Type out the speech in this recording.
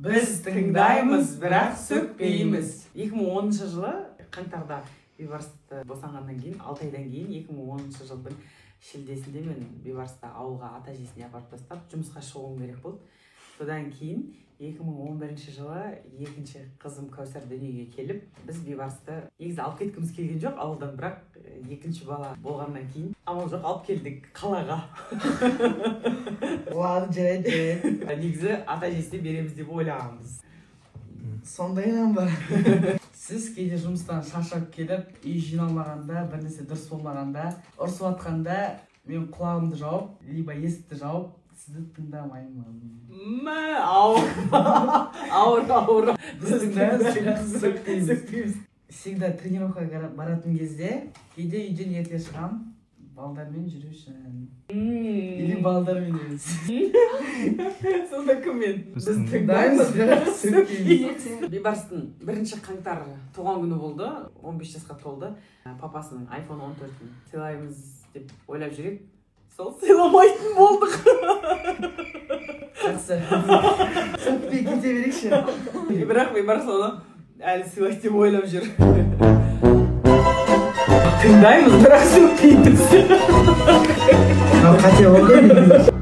Біз тыңдаймыз, бірақ сөкпейміз. 2010 жылы қаңтарда Бейбарысты босанғаннан кейін, 6 айдан кейін 2010 жылдың шілдесінде мен Бейбарысты ауылға ата-әжесіне апарып тастап, жұмысқа шығуым керек болды. Содан кейін 2011 жылы екінші қызым Кәусар дүниеге келіп, біз Бейбарысты негізі алып кеткіміз келген жоқ ауылдан, бірақ екінші бала болғаннан кейін амал жоқ алып келдік қалаға. Ладно, жарайды. Негізі ата-әжесіне береміз деп ойлағанбыз. Сондайынан бар. Сіз кейде жұмыстан шаршап келіп, үй жиналмағанда, бір нәрсе дұрыс болмағанда, ұрсып атқанда, мен құлағымды жауып, либо есікті жауып, сізді тыңдамаймын. Ауыр. Біз тыңдаймыз, сөкпейміз. Всегда тренировкаға баратын кезде, кейде үйден ерте шығам, балдармен жүру үшін. Или балдармен емес. Сонда кіммен? Біз тыңдаймыз, бірақ сөкпейміз. Бейбарыстың 1 қаңтар туған күні болды, 15 жасқа толды. Папасының iPhone 14-ін сыйлаймыз деп ойлап жүрек. Сол сыйламайтын болдық. Жақсы. Сөкпей кете берекші. Бірақ Бейбарыс оны әлі сыйлайды деп ойлап жүр. Тыңдаймыз, бірақ сөкпейміз. Қате болды.